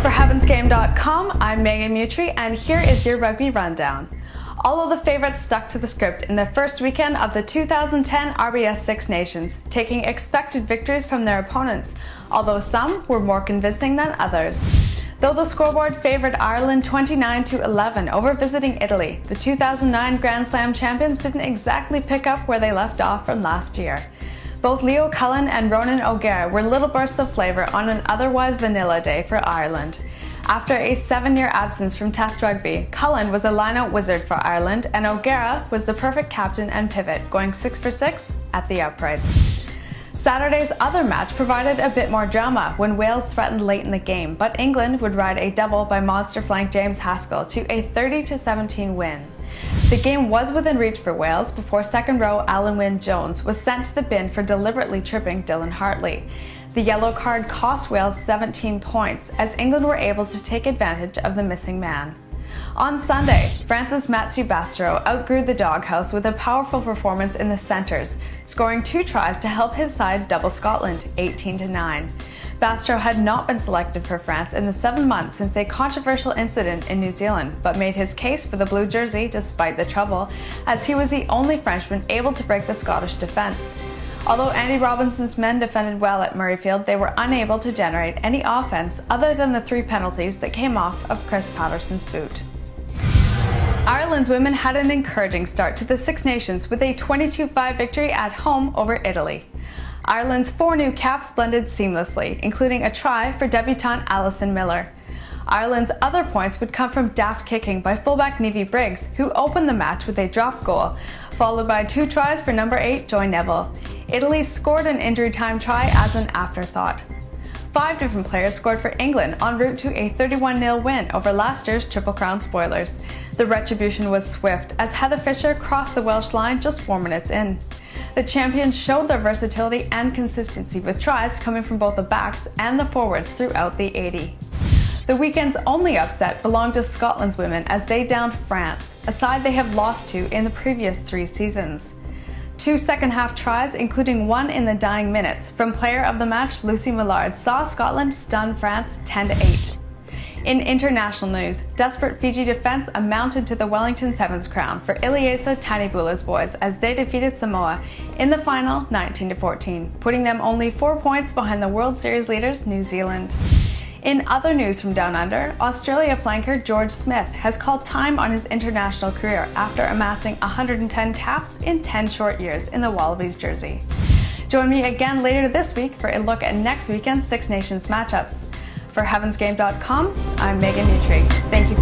For Heavensgame.com, I'm Meghan Mutrie, and here is your rugby rundown. All of the favourites stuck to the script in the first weekend of the 2010 RBS Six Nations, taking expected victories from their opponents, although some were more convincing than others. Though the scoreboard favoured Ireland 29-11 over visiting Italy, the 2009 Grand Slam champions didn't exactly pick up where they left off from last year. Both Leo Cullen and Ronan O'Gara were little bursts of flavour on an otherwise vanilla day for Ireland. After a 7-year absence from Test rugby, Cullen was a line-out wizard for Ireland, and O'Gara was the perfect captain and pivot, going 6 for 6 at the uprights. Saturday's other match provided a bit more drama when Wales threatened late in the game, but England would ride a double by monster flank James Haskell to a 30-17 win. The game was within reach for Wales before second row Alan Wynne-Jones was sent to the bin for deliberately tripping Dylan Hartley. The yellow card cost Wales 17 points as England were able to take advantage of the missing man. On Sunday, France's Mathieu Bastareaud outgrew the doghouse with a powerful performance in the centres, scoring 2 tries to help his side double Scotland, 18-9. Bastareaud had not been selected for France in the 7 months since a controversial incident in New Zealand, but made his case for the blue jersey despite the trouble, as he was the only Frenchman able to break the Scottish defence. Although Andy Robinson's men defended well at Murrayfield, they were unable to generate any offence other than the 3 penalties that came off of Chris Patterson's boot. Ireland's women had an encouraging start to the Six Nations with a 22-5 victory at home over Italy. Ireland's 4 new caps blended seamlessly, including a try for debutante Alison Miller. Ireland's other points would come from daft kicking by fullback Niamh Briggs, who opened the match with a drop goal, followed by 2 tries for number 8 Joy Neville. Italy scored an injury time try as an afterthought. 5 different players scored for England en route to a 31-0 win over last year's Triple Crown spoilers. The retribution was swift as Heather Fisher crossed the Welsh line just 4 minutes in. The champions showed their versatility and consistency with tries coming from both the backs and the forwards throughout the 80. The weekend's only upset belonged to Scotland's women as they downed France, a side they have lost to in the previous 3 seasons. 2 second-half tries, including one in the dying minutes, from player of the match Lucy Millard saw Scotland stun France 10-8. In international news, desperate Fiji defence amounted to the Wellington Sevens crown for Iliesa Tanibula's boys as they defeated Samoa in the final 19-14, putting them only 4 points behind the World Series leaders New Zealand. In other news from Down Under, Australia flanker George Smith has called time on his international career after amassing 110 caps in 10 short years in the Wallabies jersey. Join me again later this week for a look at next weekend's Six Nations matchups. For Heavensgame.com, I'm Meghan Mutrie. Thank you.